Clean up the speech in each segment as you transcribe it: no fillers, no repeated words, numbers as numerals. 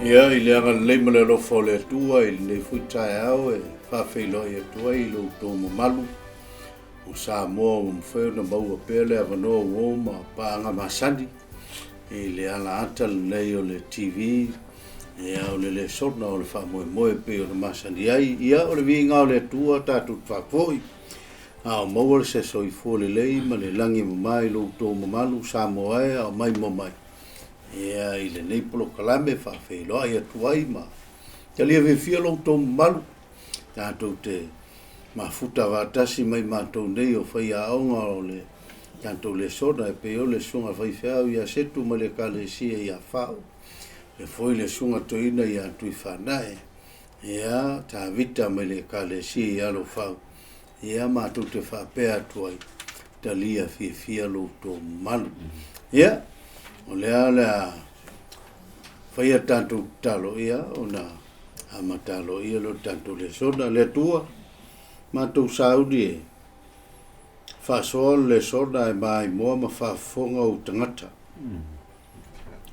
Ia I le anga le mele lo fole tua I le fuitai au e whawhelo I atua I lo tō mamalu. O sa moa o mwheo na maua pele a wanoa o ma paanga masani. I le ala ata le o le TV. Ia o le sona o le whamoe moe pe o le masani ai. Ia o le vinga o le tua tātou whakoi. A o maua le se soi fōle lei ma le langi mamai lo tō mamalu sa moa e a mai mamai. Ia I le nei polo kalame whawhelo ai atuai ma. Ka lia vewhia lo tō mamalu. Tātou te mafuta watasi mai mātou nei o whai aonga o le tātou le sona e peo le sunga whai whiau ia setu ma le kale sia ia whao. Le foi le sunga toina ia tui whanae. Ia tā vita mai le kale sia ia lo whao. Ia mātou te whapea tuai. Ta lia whia lo tō mamalu. Ia. O lea lea whaia tātou talo ia o na amatalo ia lo tātou le sona le tua mātou saudi e whasoa le sona e mai moa ma whafonga o tangata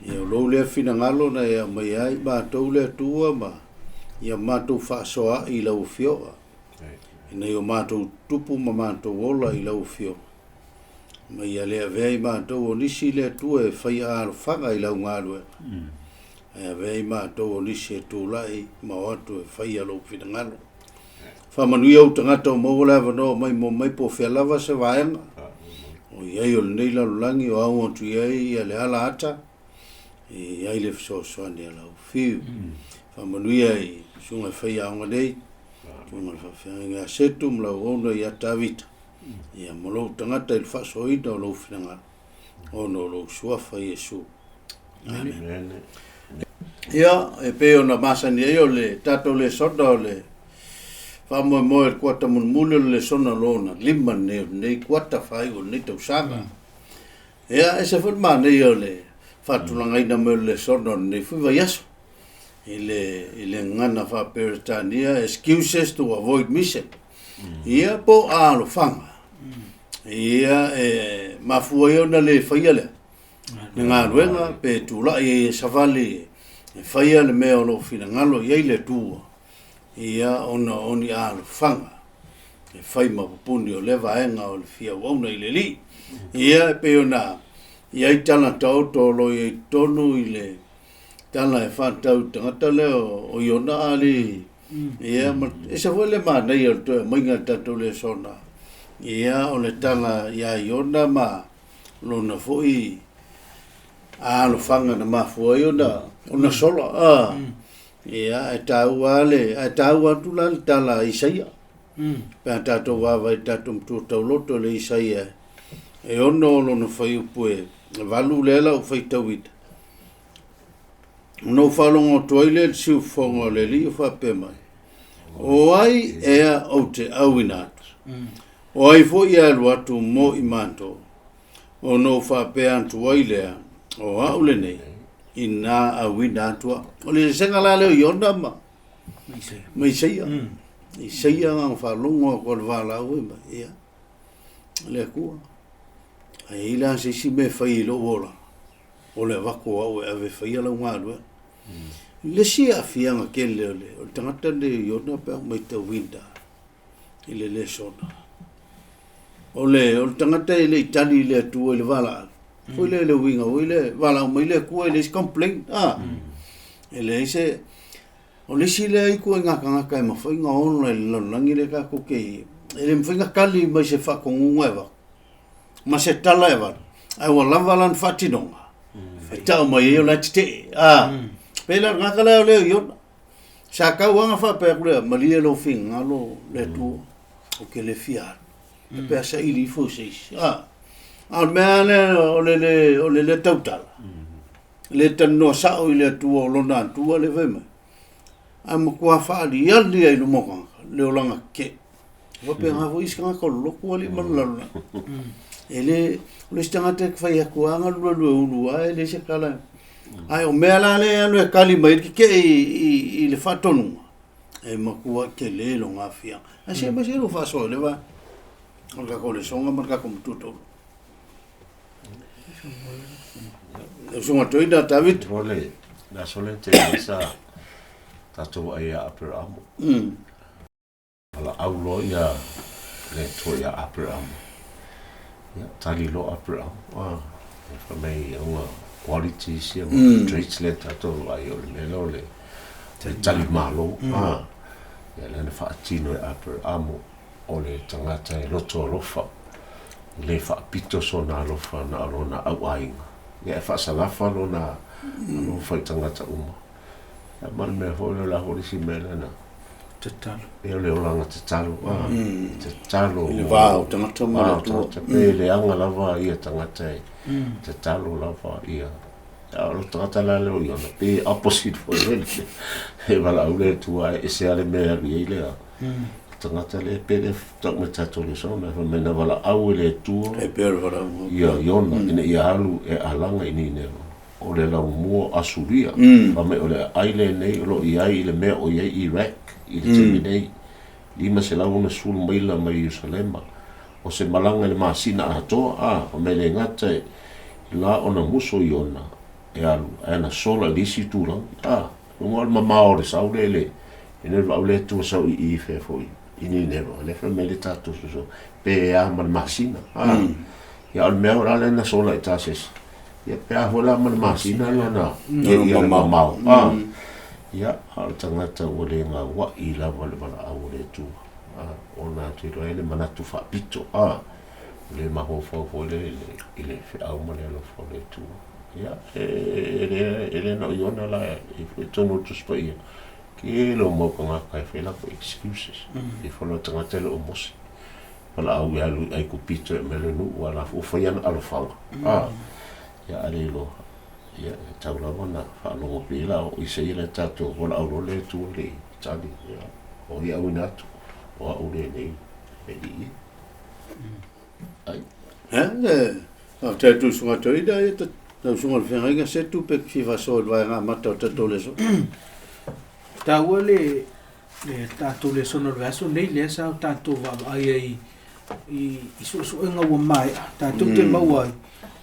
ia o lou lea whina ngalo na ia mai ai mātou le tua ma ia mātou whasoa I lau whioa nei o mātou tupu ma mātou ola I lau whioa ma ia lea vei mātou o nisi lea tua e whai aro whanga I lau ngārue. Ia vei mātou o nisi e tūlai ma watu e whai alo whina ngalo. Whamanui au tangata o maula wano mai mo mai po whelawa se vaenga. O iai o le nei lalulangi o au atu iai ia le ala ata. Iai le fisosoani ala o whiu. Whamanui ai sunga whai aonga nei. Tunga whawhianga setu mla ona ia tawita. Ia molo tangata il whasoina o lo whinanga o no lo suafa Iesu. Amen. Ia e peo na masani e o le tato le sona o le whamoe moe kuata munmule le sona lona lima nei kuata whai o nei tausanga. Ia e se whanma nei o le whatulangaina me le sona nei whiwa yaso. I le ngana whaperitania excuses to avoid mission. Ia po alo whanga. Ia e mafua i ona le whaia lea. Ngā ruenga pe tūla I savali e whaia le mea ono whina ngalo iei le tūa. Ia ona oni alo whanga. E whai mapupuni o le vaenga o le whia wauna I le li. Ia pe ona iei tana tau tolo iei tonu I le tana e whātau tangata leo o iona ali. Ia e sa wale maa nei o toe mainga tatou le sona. Ia o le tanga ia iona ma lona foi lo whanga na mafua iona ona sola ia e tau ale e tau atu la tala Isaia pe tatou wawa I tatou mtu tau loto le Isaia e ono lona whai upue valu lela u whai tauita no whalongo toilet siu whongo le li u whape mai o ai ea o te awina atu o ai fo ia luatu mo I manto o no whape antu wailea o aule nei I nā awina atua o le senga la leo iona ma mai seia I seia ngā whalongo ko le wala ue ma ia le kua ai ila se si me whai lo wola o le wako au e ave whai ala ngā lue le si a fianga ke leo le o tangata le iona pe mai te winda I le sona o le tangata I le itali le atua le wala foi le winga o le wala mai le kua le complain ele se o le si le ku nga ka ma foi nga on le langi le ka ko ke ele foi nga kali mai se fa con un eva ma se tala eva ai wa lavalan fatinonga e tau mai o la tite pela nga kala le yo sa ka wa nga fa pe le mali lo finga lo le tu o ke le fiar pe sa ili fo se al mea o le tautala. Le tano sao I le tua o lona tua le vema. Ama kua whaali ali ai lumokanga, le o langa ke. Wape ngā iska ngā kolo ali manlaluna. O le stanga te kwhai akua anga lua ulua le se kala. Ai o mea la le anu e kali mai ke I le whatonunga. E makua ke le lo ngā whia. A se ma se lo whaso le wa. O ka kole songa marka komututo. Sunga toida David. Ole. na sole te sa tatou ai Abraham ala aulo ia le to ia Abraham ia tali lo Abraham fa mai uma quality sia traits le tatou ai o le melo le tali malo ia le fa tino Abraham o le tangata e loto lofa le fa pito so na lofa na lona au ainga ia fa salafa lona no fa tangata uma mal me holo la holi si mela na tatalo e le olanga tatalo tatalo le va tangata ma tu pe le anga lava ia tangata tatalo lava ia lo tangata la le yo na pe opposite for le e vala ule tu e se ale me ile tangata le pe le tak me tatalo so me na vala au le tu e pe vala ia yona ina ia alu e alanga ini ne o le lau mua asuria pa me o le aile nei lo i ai le mea o iai Iraq i le temi nei lima se lau na sulu maila mai Yerusalema o se malanga le maasina a toa o me le ngata la ona muso i ona e alu e na sola lisi tūrang lunga le mamao le sau le e ne lau le tua sau i fe foi ini nero le fe me le tatu so pe a man maasina ia al mea ora le na sola i tases ia pea hola man masina lana ia mamau ia al tangata o le nga wa i lava le vala au le tu ona te roe le manatu fa pito le maho fo le ile fe au male lo fo le tu ia ele no iona la e tonu tu spoia ke lo mo kanga kai fe la excuses e fo lo tangata le o mosi vala au ia lu ai ku pito me le nu wala fo fa ia alo fanga ya alelo ya taula bona fa lo pila o se ile tato bona o le tu le tali ya o ya unato o le neiedi ai ha te tu sunga to ida e te sunga fenga se tu pe ki va so va nga mata to le so ta wole le tato le sono le aso nei le sa tato va ai i so nga wa mai tato te mawai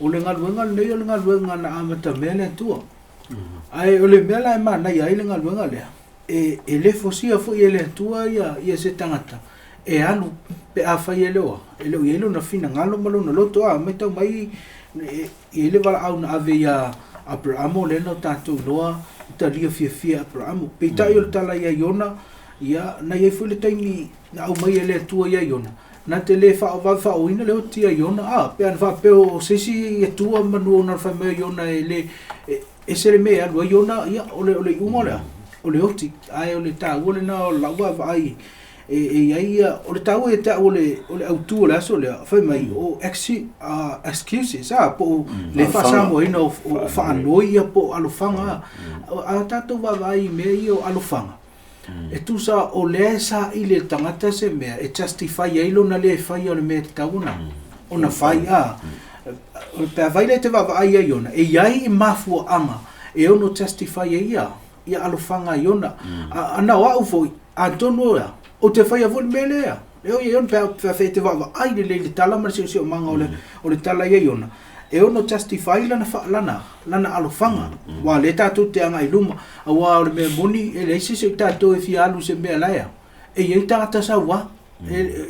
o le ngaluenga nei o le ngaluenga na amata mele tua ai o le mela e mana ia le ngaluenga le e le fosia fo ile tua ia se tangata e alu pe a fa ile o ele ile na fina ngalo malo na loto mai tau mai ile vala au na ave ia Abraham le no tatu loa ta lia fia Abraham pe ta yo tala ia Yona ia na ia fo le taimi na au mai ele tua ia Yona na te le fa o ina le o tia Yona pe an fa pe o sesi e tua manu na fa me Yona ele e se le me alu Yona ia ole umole ole oti ai ole ta ole na la wa ai ai ole ta o ta ole au tu le so le fa mai o excuses po le fa sa mo ina o fa noia po alofanga a tato va ai me io alofanga e tu sa o le sa ile tangata se me e justify ai lo na le fai o le me tauna ona fai o pe vai le te va ai ai ona e ai mafu anga e ono justify ia alofanga iona ana wa fo antono o te fai a vol melea e o ion pe fe te va ai le tala ma se o manga o le tala ia iona e ono justify lana alofanga wa le tatu te anga i luma wa le me moni e le se tatu e fi alu se me laia e ia tata sa wa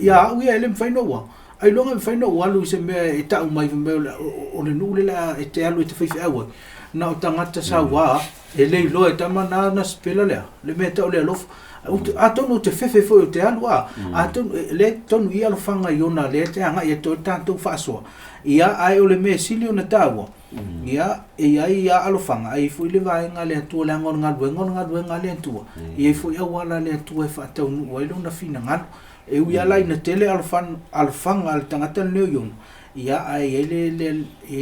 ia u ia le fai no wa ai longa fai no wa lu se me e ta mai me o le nule la e te alu e te fai awa na o tangata sa wa e le lo e tama na spela le me ta o le alof atonu te fefe fo te alu atonu le tonu ia alofanga iona le te anga e to tanto faso ia ai o le me silio na tawa ia ia alofanga ai fu le vai nga le tu la ngon nga le tu ia fu ia wala le tu e fa tau nu i na fina ngal e ia lai na tele alfanga al tangata le yon ia ai le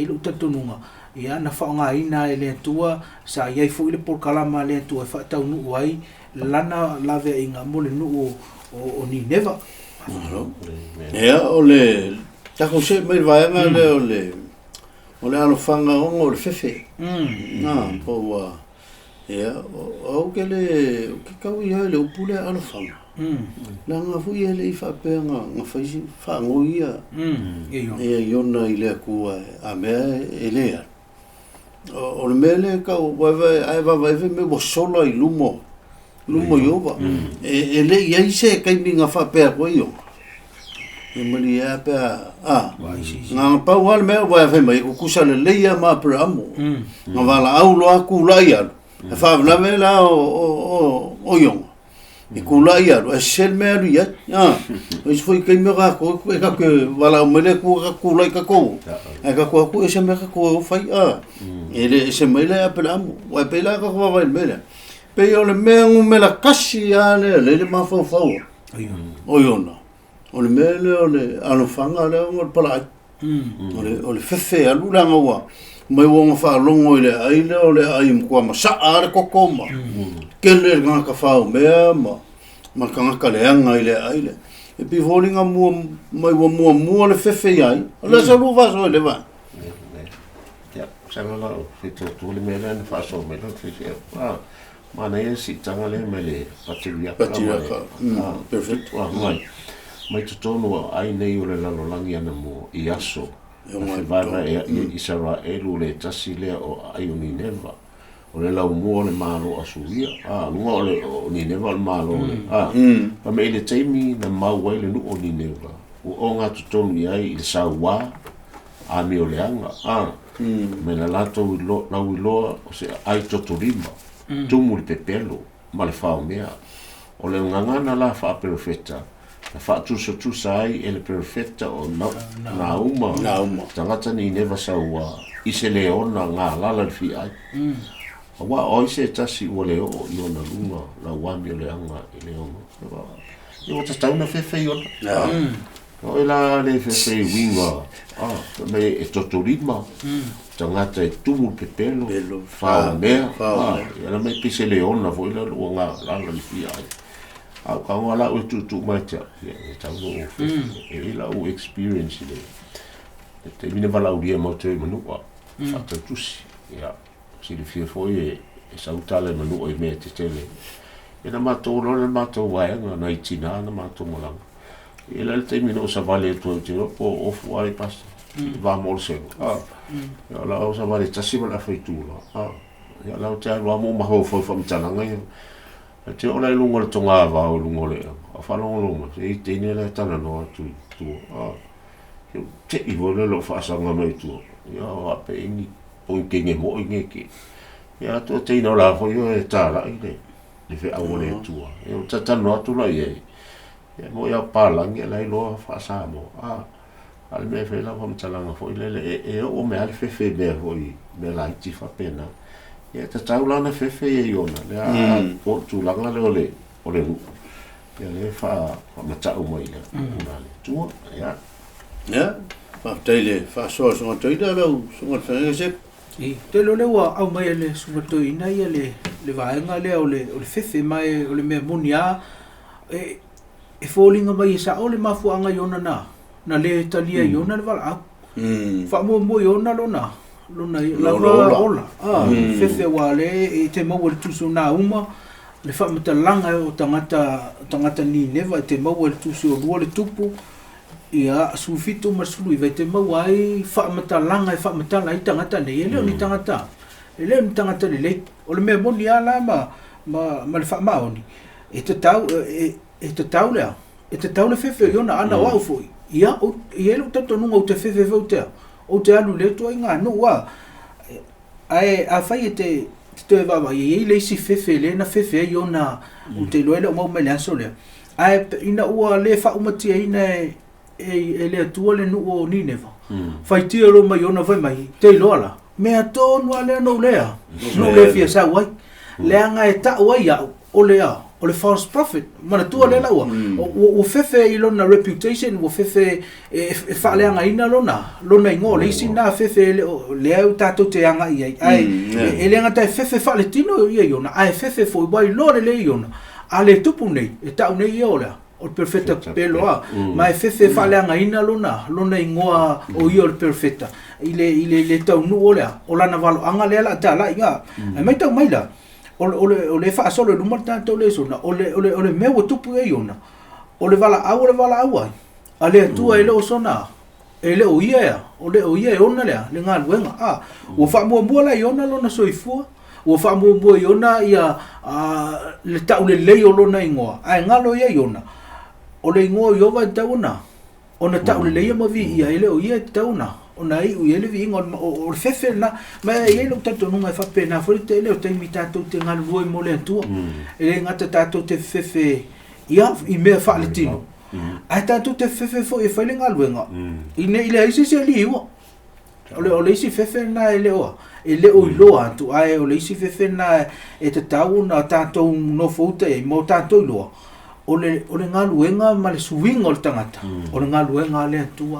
lu tatununga ia na fa nga ina le tu sa ia fu le por kalama le tu e fa tau nu ai lana lave inga mole nu o ni neva ia ole ta ko se mai vai nga le ole alofanga o le fefe na po wa ia o ke le ke ka ia le upule alofanga na nga fu ia le fa pe nga fa ngoia ia Yona ile ku a me ele o le mele ka o vai me bo sola I lumo iova e le ia se kai minga fa pe ko io e mali a pe nga pa wal me vai mai ko kusa le ia ma pramo nga vala au lo aku la ia e fa la me la o io e ko la ia e sel me ia e foi kai me ga ko e ka ke vala me le ku la ka ko e ka ko e se me ka ko fai ele se me le a pramo wa pe la ka ko vai me le pe o le mea me la kasi le mafau oiona o le mea o le alofanga le o le palai o le fefe alu langa ua mai wonga whaalongo I le aile o le ai mkua ma saa le kokoma kele le ngaka whao mea ma kangaka le anga I le aile e pi holinga mua mai wa mua le fefe ai o le salu vaso le va sanga la fito tu le mea le faso me lo fise mana ia si tanga le mele patiria perfect mai tutonu ai nei o le lalolangi ana mo I aso vava I Israelu le tasi lea o ai o Nineva o le lau mua le malo asuia lunga o le Nineva le malo pa me le teimi na mauai le nu o Nineva o ngā tutonu I le saua a mi o le anga me la lato lau iloa o se ai totorima tumu le pepelo ma le whao mea o le ngangana la wha perfetta la wha tusa ai e le perfetta o na uma tangata ni neva saua I se leona ngā lala le fi ai a wa o I se tasi ua leo I ona lunga la wami o le anga I leona I o tatauna fefe I ona o la le fefe winga me e totorima tangata e tumu pepelo whao mea ia mai pise leona vo ila o ngā lala li fia ai au ka ngā lau e tutu mai tia e tango e ila o experience le te mine vala uria mo te manua whata tusi ia si le fia foi e sautale manua I mea te tele e na mātou lona mātou waenga na itina na mātou molanga ila le te mine o sa vale e tua te ropo ofu ai pasta va morse ya la o sa vale tasi la feitura ya la o te alua mo maho fo fo mtananga ya te ola lungo le tonga va o lungo le a fa lungo e te ne la tana no tu te I vole lo fa sa ngame tu ya a pe ni o kenge mo ngeke ya to te no la fo yo e tala ile le fe awole tu e o tata no tu la ye ya mo ya pala nge la lo fa sa mo al me fe la vom talanga fo ile e o me al fe be foi me la ti fa pena e ta taula na fe e yona le o tu langa le ole ya le fa ma ta o mo ile una le tu ya fa tele fa so toida lo so fa se te lo le wa au mai le so to ina ia le vaenga le o le fe mai o le me monia e falling mai sa o le mafuanga yona na le talia yona le vala fa mo yona lona la fefe wale e te mau le tusu na uma le fa matalanga o tangata ni neva te mau le tusu o le tupu ia sufito masulu i te mau ai fa matalanga e fa matala i tangata ne ele ni tangata le o le me moni ala ma le fa maoni e te tau le fefe yona ana wa foi ia o ele tato nunga o te fefe vautea o te alu le toa inga no wa ai a fai te va i le si fefe le na fefe yona o te loela o mau mele aso le ai ina ua le fa umatia ina e le atua le nu o Nineva fai tia ro mai yona vai mai te loala mea tonu a lea no lea no le fia sa wai le anga e ta wai a o lea o le false prophet mana tua le laua o fefe I lona reputation o fefe e fa le anga ina lona ingo le isi na fefe le au tato te anga I ai e le anga tai fefe fa le tino I yona ai fefe foi wai lore le yona a le tupu nei e tau nei o lea o perfetta pelo a ma fefe fa le anga ina lona ingoa o io il perfetta ile tau nu o lea o lana valo anga le la ta la inga mai tau mai la o le fa solo le numero tanto le sona o le me o tupu e yona o le vala au ai ale tua ele o sona ele o ia ona le ngaluenga o fa mo la iona lona soifua o fa mo iona ia le tau le lei o lona ingoa ai ngalo ia iona o le ingoa yo va tauna ona tau le lei mo vi ia ele o ia tauna ona i u ele vi ingoa o fefe na ma ia lo tanto nunga fa pena foi te le o te imitato te ngalu mo le tu ele ngata tato te fefe ia i me fa le tino ai tato te fefe fo e fa le ngaluenga ine ile isi se liu o le isi fefe na ele o iloa tu ai o le isi fefe na e te tau na tato no fouta e mo tato iloa o le ngaluenga ma le suinga o le tangata o le ngaluenga le tu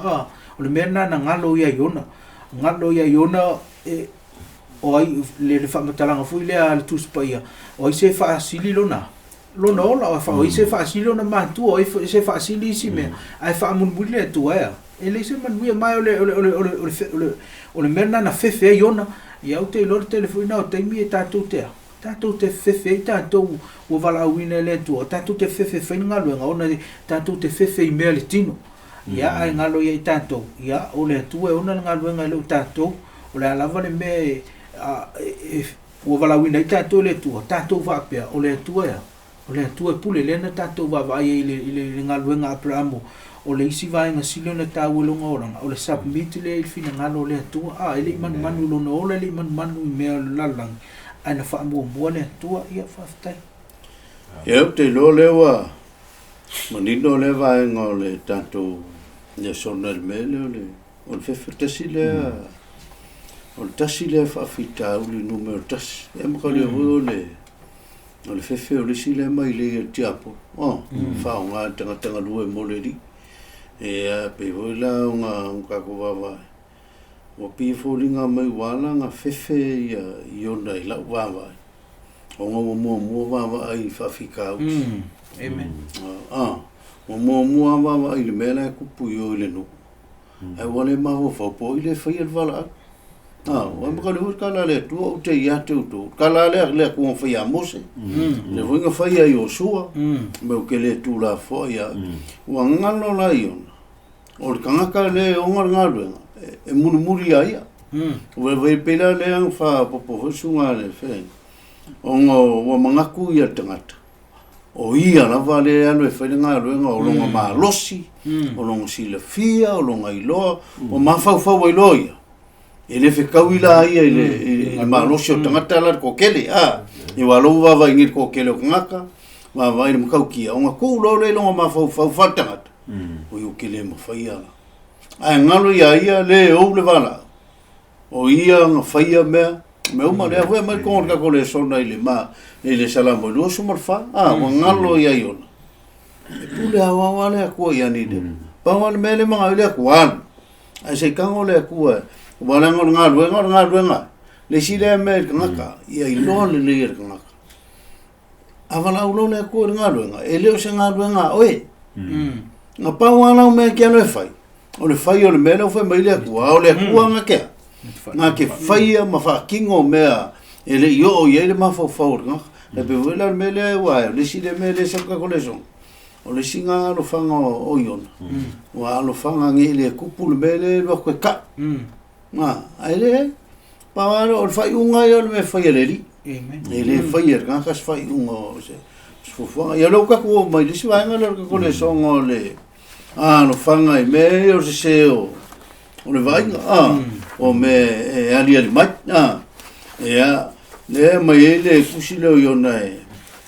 o le mena na ngalo ia iona o ai le whamatalanga fui lea le tuspaia o i se whaasili lona ola o i se whaasili lona mātua o i se whaasili isi mea ai whaamunmuri le tu aia e le se manuia mai o le mena na fefe ai ona i au te ilore telefoina o teimi e tātou te fefe i tātou o wala awina le tu o tātou te fefe whainga luenga ona tātou te fefe i mea le tino ia ai ngalo ia i tātou ia o le atua e ona ngā luenga i leo tātou o le alava le mea o wala awina i tātou le tua tātou whaapea o le atua ia o le atua e pule lena tātou wawai i le ngā luenga Abrahamo o le isi vaenga silo na tau longa oranga o le submit le fina ngalo le atua ele manu lona ola le manu i mea lalang ana whaamua le atua ia whaftai ia te lo lewa manino le vaenga o le tātou le sona le mele o le fefe tasi le o le tasi le whaafita uli numero tasi e makali o le fefe o le sile mai le tiapo whaonga tanga lue mo le ri e pe voila nga ko va o pi folinga mai wala nga fefe ia iona i la wa o mo va ai whaafika amen mo va i le mela ku puyo le no ai wale ma vo fo po ile fa il vala o mo ka kala le tu o te ia te tu kala le ku fa ia mose le vinga fa ia yo sua me ke le tu la fo ia o ngalo la ion o kanga le o ngalo e muri ia o ve pela le fa po sunga le fe o mangaku ia tangata o ia na vale alo e fai ngalo o longa ma losi o longa sila fia o longa iloa o ma fa i loia ele fe kawila ia ele ma losi o tangata la ko kele i walo va ngir ko kele o ngaka ma vai mo kaukia o ngaku lo le longa ma fa tangata o yo kele mo fai ala ai ngalo ia le o le vala o ia nga fai me uma le foi mai con ka kole sona ile ma ile salamo lo sumar fa o ngalo ia iona e pule awa le ko ia ni de pa wan mele ma ile ko an ai se kan ole ko wala ngalo le sile me ngaka ia ilo le le ngaka avala ulo le ko ngalo ele o se ngalo oe na pa wan me ke le fai o le fai o le mele foi mai le ko o le ko ngaka nga ke faia ma fa kingo mea ele yo ye le ma fo nga le pe vola mele wa le si le mele se ka coleson o le singa lo fanga o yon wa lo fanga ngi le kupul mele lo ko ka ele pa o fa unga yo me fa le ri ele fa nga ka fa unga se fo ya lo ka ko mai le si va nga lo ka coleson o le lo fanga i me o se o le vai o me ali mai ia le mai le kusile yo nai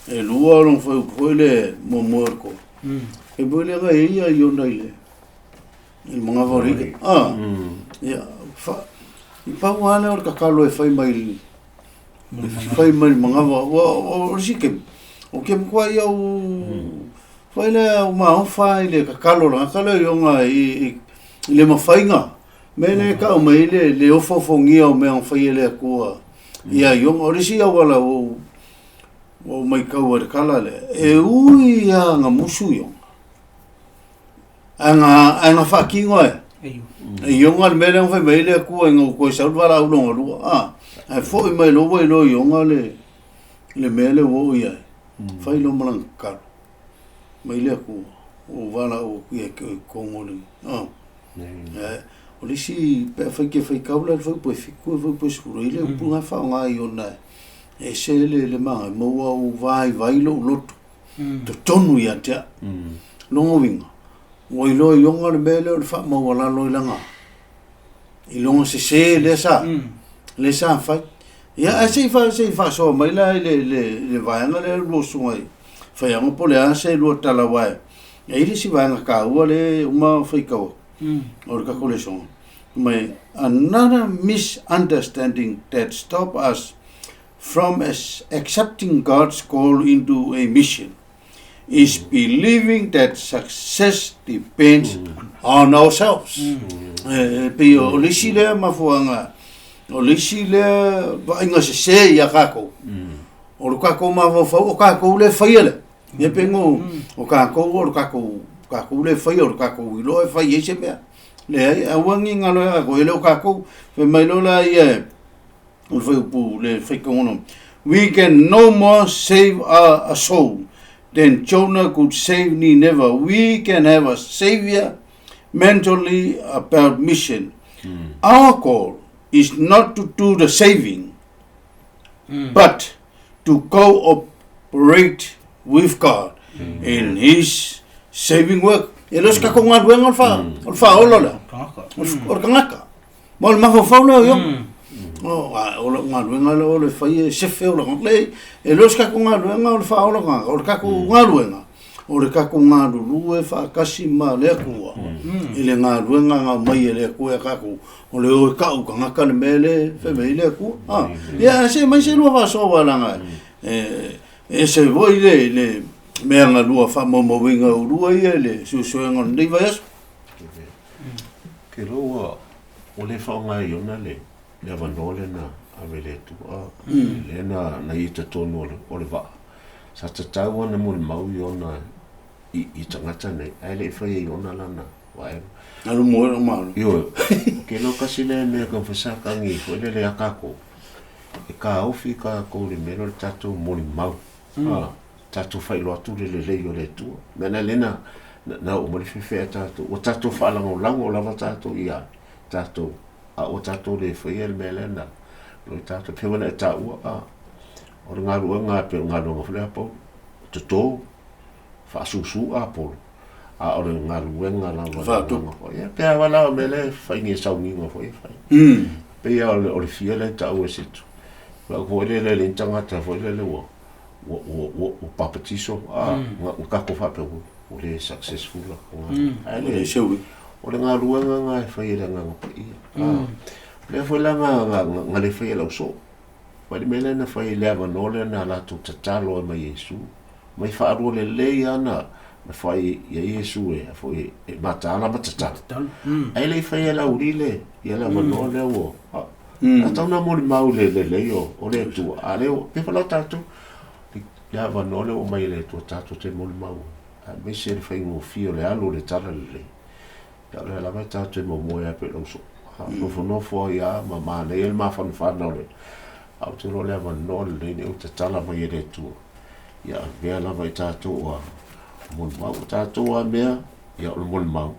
e lua non foi le momorco e bole ga ia yo nai le il mga vori ia fa i pa wana o kakalo e fai mai mga o sike o ke kwa ia o fai le ma fai le kakalo la kakalo yo ngai le mafainga mene ka o mai le ofofongia o me fai le ko ia yo orisi wala o mai ka o kala le e ui nga musu yo anga fakingo e yo ngal mele o fai mai le ko ngo ko sa wala o lo ai foi mai lo yo ngale le mele o ia fai lo malanka mai le ko o wala o ke ko ngoni o le si pe fa ke fa kaula fa po fiku fa po suru ile punga fa nga iona e se le ma mo o vai lo lot to tonu ya te longo winga o ilo yonga le mele o fa mo wala lo ilanga ilongo se le sa fa ya se fa so mai la le vai nga le lo sungai fa ya mo po le ase lo tala wa e ile si vai nga ka o le uma fa ka or ka collection my another misunderstanding that stop us from accepting God's call into a mission is believing that success depends on ourselves. Pe o lisi le mafuanga o lisi le ba inga se ya kako o kako ma o kako le faile ye pengo o kako le fai o kako lo e fai ese me le awangi ngalo ko ele o kako fe mai lo la ye o fai pu le fai kono we can no more save a soul than Jonah could save Nineveh. We can have a savior mentally about mission. Our call is not to do the saving but to cooperate with God in his saving work. Elos ka kung adwen alfa olola. Or kangaka. Mol mafofolo yo. Oh, olo ngadwen olo fai sefe olo ngle. Elos ka kung adwen alfa olo nga. Or ka kung adwen. Or ka kung adu e fa kasima le ku. Ile ngadwen nga mai le ku e ka ku. Ole o ka u kangaka le mele fe mele ku. Ah. Ya se mai se lo va so wala nga. Se voi le mea ngā lua whamamawinga o rua ia le susuenga nei vai asu. Ke roa, o le whaonga i ona le awanole na awe le tua, le na i te tonu o le waa. Sa te tau ana mo le mau i ona i tangata nei, ai le whai i ona lana, wae. Alu moe o malu. Io, ke lo kasi le mea kan whasakangi, ko le akako. E ka ofi ka ko le mero le tatu mo le mau. Tatu fai lo atu le o le tua. Mena lena na o mo le fefe tatu. O tatu fa lango o lava tatu ia. Tatu o tatu le fai el melena. Lo tatu pe wala ta u a. O nga ru nga pe nga lo ngofle po. Toto fa su a po. A o nga ru nga la wala. Ya pe wala mele fai ni sa ni ngo foi fai. Pe ya o le fiele ta u situ. Wa ko le tanga ta foi le wo. O papatiso o kako fa pe o le successful le show o le nga ruanga nga fa ira nga pe le foi la nga le foi la so pa di mele na fa ile va no le na la tu tatalo ma Yesu mai fa ro le ana ma fa ya Yesu e foi mata la matata ai le fa la urile ya la va no le o ata una mo mau le o le tu ale o pe fa la tatu ya va no le o mai le to tato te mo mau a me se le fai mo fio le alo le tala le ya le la meta te mo mo ya pe lo so no fo ya ma le el ma fan no le au te lo le va no le ne o te tala mai le tu ya ve la vai tato o mo mau tato a me ya o mo mau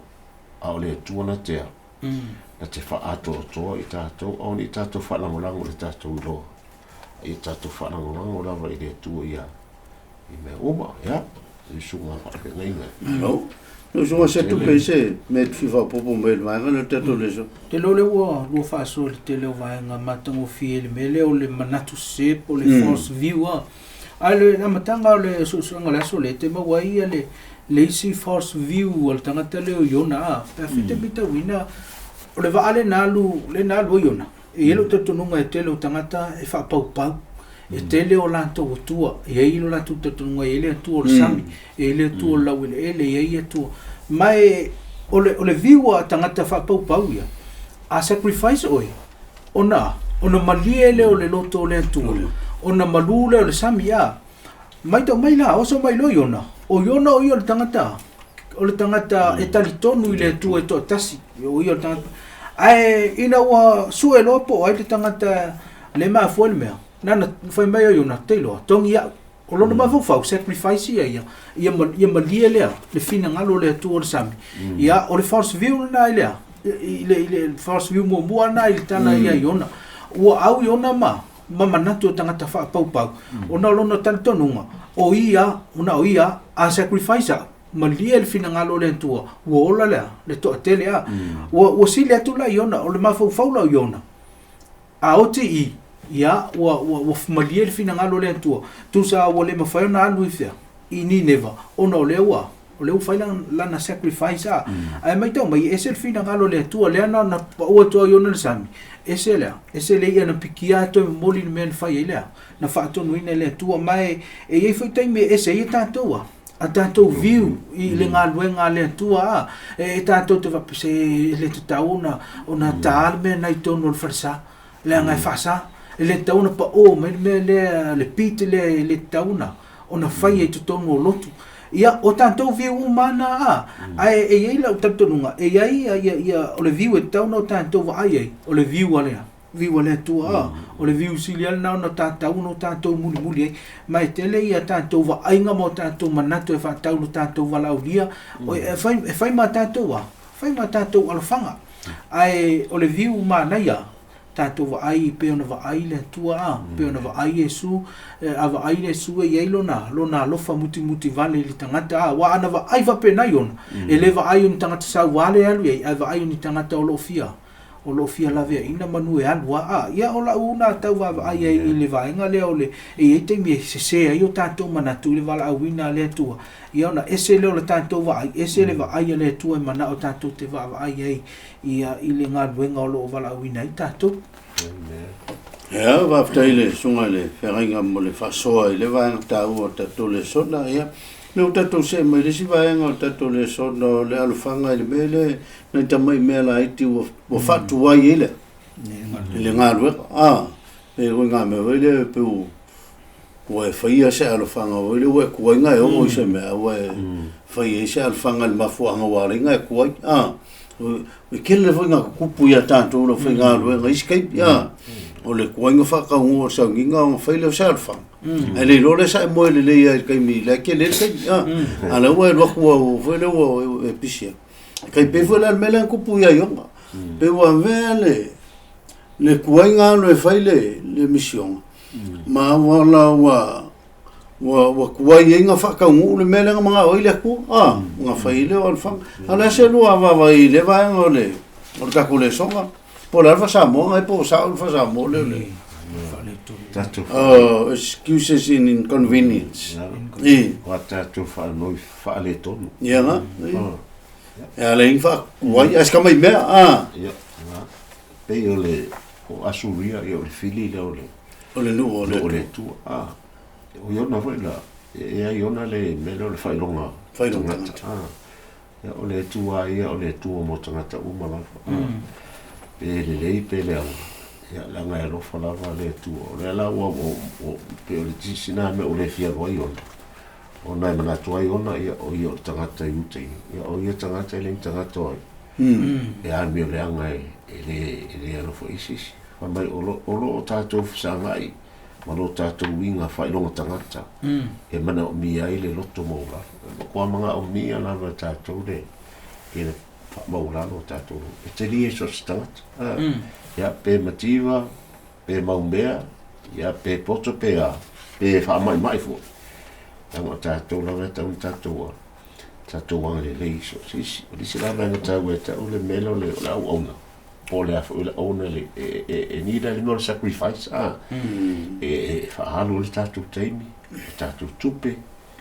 au le tu na te na te fa ato to i tato o ni tato fa la mo la le tato lo i tato fa la mo la vai le tu ya i me oma, ya, i sunga whake nei me. No, no sunga se tu peise, me fifa popo me vaenga no te tole so. Te lo le ua, lua whaaso le te leo vaenga matango fie le me leo le manatu sepo, le false view a. A le namatanga o le susunga le aso le te mawai a le isi false view o le tangata leo iona a. Pea fite bita wina, o le vaale nalu, le nalu o iona. E elo te tonunga e te leo tangata e whaapau. E tele o lantou tua, e ai lo lantou tatunga e ele atua o le sami, e ele atua o lau ele, e ai atua. Mai o le viwa tangata whapaupau ia, a sacrifice oi, ona malie ele o le loto o le atua, ona malule o le sami ia, mai tau mai la, oso mai lo iona, o iona o ia le tangata e talitonu i le atua e toa tasi, o ia le tangata, ai ina ua sue lopo, ai le tangata le maa fuel mea, nana fai mai o na telo tongi ya o lona mafau sacrifice ia malia lea le fina ngalo le tu o sami ia o le false view na lea ile first view mo ana il tana ia iona ua au iona ma manatu tangata fa pau ona lona taltonunga o ia a sacrifice malia el finangalo le tua wola le to tele a o sile atula iona o le mafau la iona a oti ia o malia el finangalo le tua tu sa o le mafai na luifia ini neva ona o le faila lana sacrifice ai mai tau mai ese el finangalo le tua le na o to iona le sami ese le ia na pikia to moli men fai ile na fa to nuina le tua mai e foi tai me ese ia tanto a tanto view i le ngaluenga le tua e tanto te va se le tauna ona tal me na to no farsa le nga fasa le tauna pa o me le pit le tauna ona fai e to no lotu ia o tanto view umana ai e la tanto nunga e ia o le view e tauna o tanto va ai o le view ale tua o le view silial na no tata uno tanto muli mai tele ia tanto va ainga mo tanto manato e fa tau tanto va laulia o e fai ma tanto al fanga ai o le view mana ia tanto va ai pe ona va ai le tua pe ona va ai Yesu ava ai Yesu e lona lo fa muti vale li tangata wa ana va ai va pe na yon e le va ai un tangata sa vale alu ai va ai un tangata o lo fia la vea ina manu e alua ia o la una tau va ai i le vaenga le ole e te mi se ai o tanto manatu le vala awina le tua ia ona ese le tanto va ai ese le va ai le tua mana o tanto te va ai ia i le ngaluenga o lo vala awina i tanto ia va ftaile sunga le feringa mo le fasoa i le vaenga tau o tanto le sona ia me o tato se mai le si vaenga o tato le sono le alufanga le mele na tamai mela iti o fatu wai ele le ngalwe e o nga me ele pe o e faia se alufanga o le o ku nga e o se me o e faia se alufanga le mafuanga wa le nga ku o ke le nga kupu ya tanto lo fa ngalwe nga escape o le ku nga fa ka ngo sa nginga o faile se alufanga ele lo le sa mo le ia kai mi la ke le ala o lo ku o foi o e pisia kai pe foi la mela kupu ya yo pe wa vele le kuanga no e faile le mission ma wala wa kuai nga fa ka ngu le mela nga mga oile ku nga faile o fa ala se lo va ile va ngole o ka ku le songa por alfa sa mo ai po sa alfa sa mo le excuses in inconvenience. Wat tu fa no fa le ton. Ja, alleen fa wai as ka mai me Ja. Pe yo le o asuria yo le fili le ole no ole tu o yo na foi la e yo na le me le fa longa ya ole tu ai ole tu mo tangata uma la pe le pe le ya la nga lo fa la le tu le la o pe le tisina me o le fia lo yo ona na tu ai ona ya o yo tangata yute ya o yo tangata le tangata ya mi le nga ele lo fo isis fa mai o ta to sa mai ma lo ta to winga fa lo tangata e mana o mi ai le loto mo la ko manga o mi ana va ta to de ele fa mo la lo ta to e te li so stat ya pe mativa pe maumbea ya pe poto pe fa mai fu tanga tato la veta un tato wang le so si si la vanga ta le melo le la ona pole a le ona le e ni da le no sacrifice fa halu le tato taimi tato tupe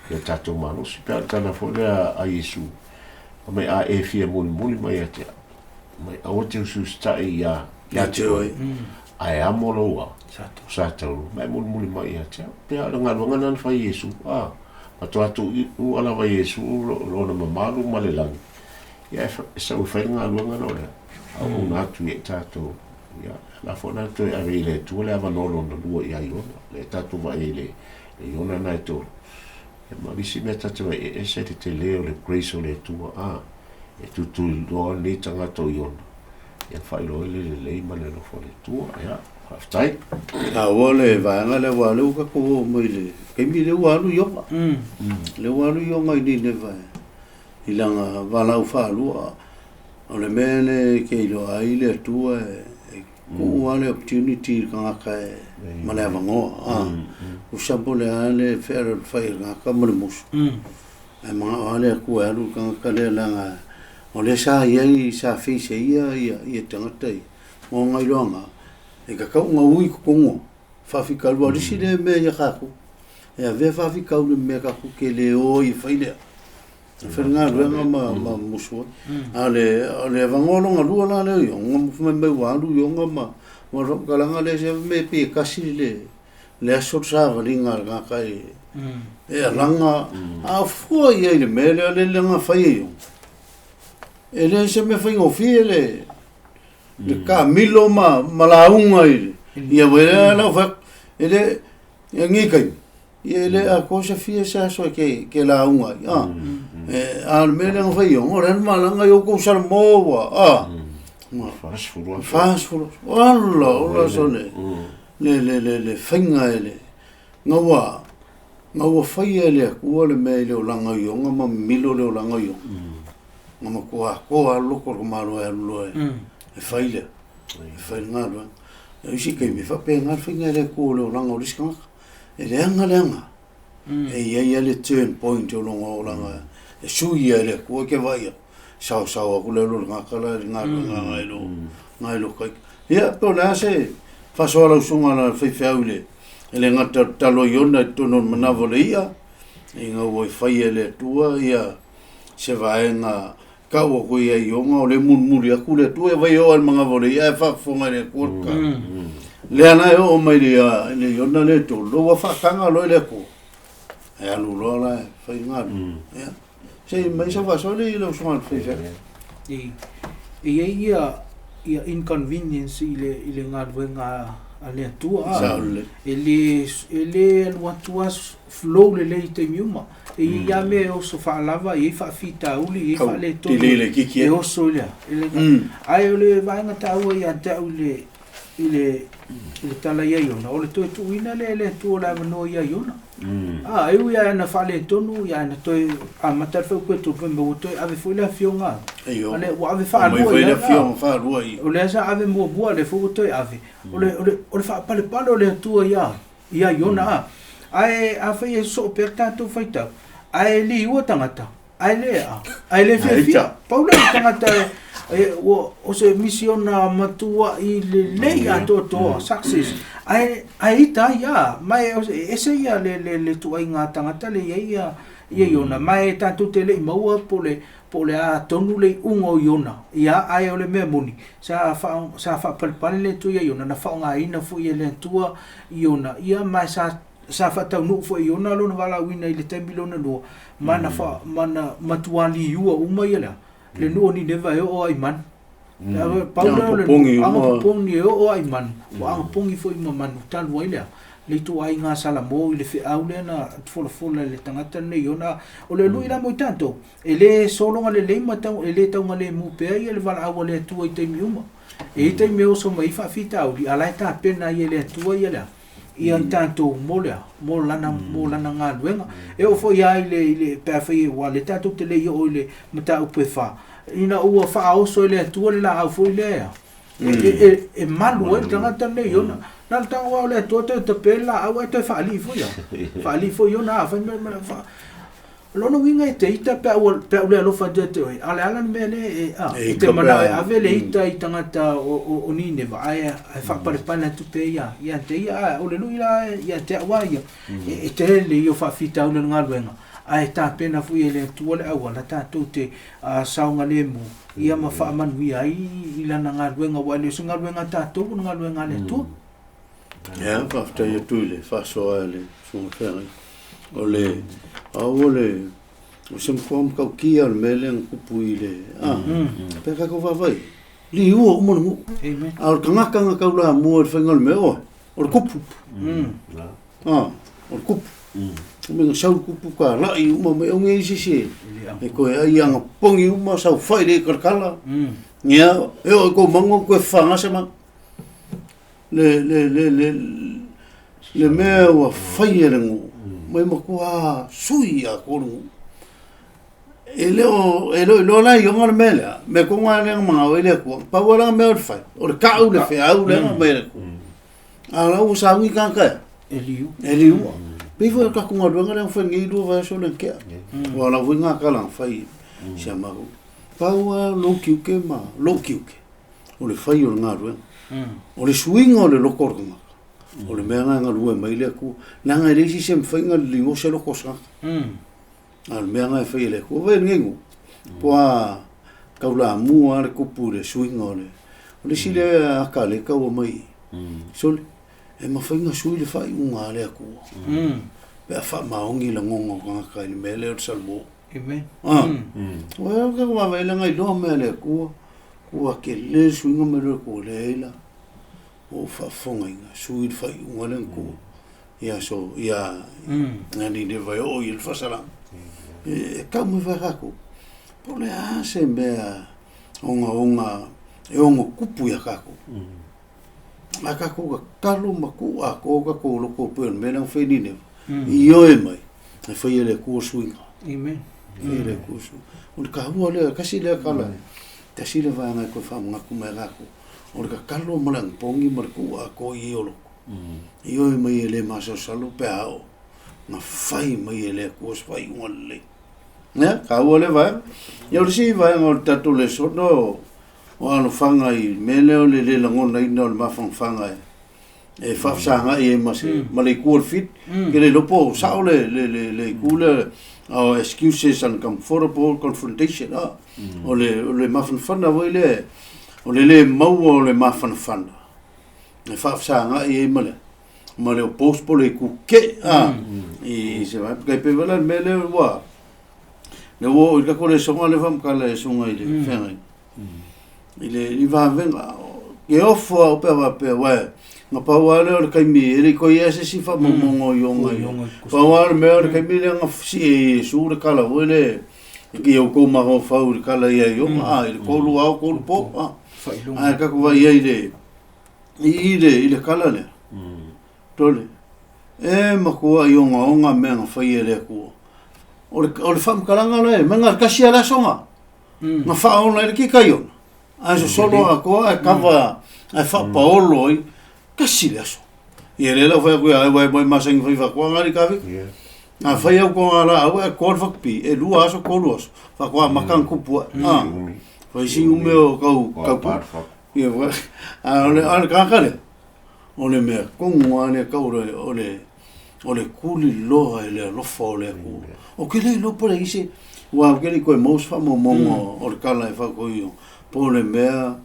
e tato mano si per tana fole a Yesu mai a e fie muli mai ate mai a o te su sta ya joy ai amoloa sato mai muli mai ate pe a nga ngana fa Yesu atu u ala va Yesu lo na mamalu malelang ya sa u fa nga ngana ole au na tu tato ya la fona to a ile tu le va no lo no ya yo le tato va ile yo na to ma visi meta te e se te leo le grace le tu e tu lo ni tanga to yo ya fa lo le ma le fo le tu ya aftai ole va nga le wa lu ka ko mo ile ke mi le wa lu yo le wa lu yo ngai ni ne va ilanga va la fa lu o le mele ke ilo ai le tua ku ale opportunity ka ka ma le vango o sampo le ale fer fai ka mo mus e ma ale ku alu ka le la o le sa ye sa fi se ia tangata mo ngai longa e ka nga ui ku ngo fa fi ka lo si le me ya ka ku e ave fa fi ka le me ka ku ke le o i fai le Fernga luenga ma muso ale vangolo nga lua la le yo nga me walu yo nga ma ro kalanga le se me pi kasi le aso sa ringa nga kai e langa a fo ye le mele le nga fai yo ele se me fai ngofile le ka milo ma malaunga ia wera la fa ele ngi kai ele a cosa fie sa so ke la unga al mele nga fai yo ora malanga yo ko sar moa fast food Allah so le finga ele ngawa fai ele ko le mele o langa yo nga ma milo le o langa yo nga ma ko lo ko malo e fai le fai nga lo e si ke mi fa pe nga finga le ko le o langa o riska ele anga e ia le turn point o langa e sui ele ko ke vai sao ko le lo nga kala nga lo kai ia to la se fa so la sunga la fai faule ele nga talo yona to no manavole ia e nga wo fai ele tua ia se vai nga ka wo ko ia yonga o le murmuri aku le tua vai o al manga vole ia fa fonga le kurka le ana o mai le yona le to lo fa kanga lo le ko e alu lo la fai nga ia sei mai sa va so le lo so fai fa ia inconvenience ile nga venga ale tua ele watuas flow le te miuma e ia me o so fa lava e fa fita uli e fa le to e o so le ai ole vai nga ta o ia ta ule ile tala ia yona ole to ina le to la no ia yona ai ia na fa le tonu ia na to a matar fa ko to mo to ave foi la fionga ale o ave fa lo ia fa lo ia ole sa ave mo bo le fo to ave ole fa pale le to ia yona ai a fa e so per tanto faita ai li o tangata ai le fia paula tangata o se misiona matua i le ato success ai ta ia mai ese ia le tu inga tangata le ia yona mai tanto te le maua pole a tonu le ungo yona ia ai ole me muni sa fa palpal le tu ia yona na fa nga ina fu ia le tua yona ia mai sa fa tau no fu yona lo na wala wina i le tembilo na lo mana fa mana matuali ua uma ia le no ni neva o ai man paula le pongi o ai man wa pongi foi man tal waila le tu ai nga sala mo le fe aule na fola le tangata ne yona o le lu ila mo tanto ele solo nga le mata ele tau nga le mu pe ia le vala awale tu ai te miuma e te me o so mai fa fita o ala ta pena ia le tu ia la ia tanto mo lana nga luenga e o foi ai le pe fa wa le tanto te le o le mata o pe fa ina ua fa o so le tu le la foi le e malu e tangata ne yona na tanga wa le to te pela au e te fa ali foi yona fa lo no winga te ita pe le lo fa te ala me le te mana ave le ita tangata o ni ne va ai fa pare pana tu pe ia te ia o le luila ia te wa ia e te le yo fa fita o le ngaluenga ai ta pena fu ele tu le au la ta tu te saunga le mu ia ma fa man wi ai ila na ngaluenga wa le sunga luenga ta tu ngaluenga le tu ja fa ta ye tu le fa so ale so fer ole ole o sem kom ka ki al melen kupu ile pe ka ko va vai li o mo mo al kanga ka la mo fa ngol me o kupu o kupu me sa kupu ka la i mo me o ngi si e ko ai ang pongi uma sa fai le kala nia e o ko mango ko fa nga sama le me o fai le ngo mai mo ko sui a ko Ele la yonga mela me ko ngale ma ele ko pa wala me or fa or ka u le fe au le me ko ala u sa wi kan ka eliu pe fo ka ko ngalo ngale fa ngi do va so le ke wala wi nga ka lang fa chama pa wa lo ki ke ma lo ki ke o le fa yo nga ro o le swing o le lo ko nga o le me nga lu me le ko na nga le si sem fa nga li o se lo ko sa al mea fa ile ko ve ngengu poa kaula mua le kupu le swing ole le sile akale ka o mai sol e ma fainga sui le fai unga le ku pe fa maongi la ngongo ka le mele o salmo Amen. Wa ka wa va ngai do mele ku ke le swing me le ko le la o fa fonga sui fai unga le ku ya so ya ngani de vai o il fa sala ka mo va ko por le ase mea onga onga kupu ya kako aka ko kalu maku ako ko lo ko pe me na fe ni ne io e mai e foi ele ku swing Amen. ele ku su o ka ho le ka si le kala ta si le va na ko fa nga ku me ga ko o ka kalu mo lang pongi mar ku ako io lo io e mai ele ma so salo pe ao na fai mai ele ku fai ngole ne ka ho le va io si va ngol tatu le so no o ano fanga I mele o le langona ina o le mafanga e fafsanga e ma le cool fit ke le lopo sao le kule o excuses and comfortable confrontation o le mafana o le mau o le mafana e fafsanga e ma le post po le ku ke e se va ke pe vela mele wa le wo ka ko le songa le fam ka le songa ile fenga il va venga che offo o pe wa ma pa wa le ka mi ri ko yese si fa mo yonga pa wa me o ka mi le nga si su le kala o le ki o ko ma ho fa o kala ia yo il ko lu au ko po ka ko va ia ile kala le tole ma ko yonga me nga fa ia le ko o le fam kala nga le me nga ka si ala songa ma fa o le ki ka yo aso solo ako a kava a fa paolo kasi leso e le la fa ko ai masang fa ko ngari ka vi a fa eu ko ala a ko fa pi e lu aso ko lu fa ko makan ku pu fa si u meu ka e wa a ka ka le ole me ko ngwane ka ole kuli lo ele lo fo le ku o ke le lo por aí se wa ke ko mo fa mo o kala fa ko yo po le mea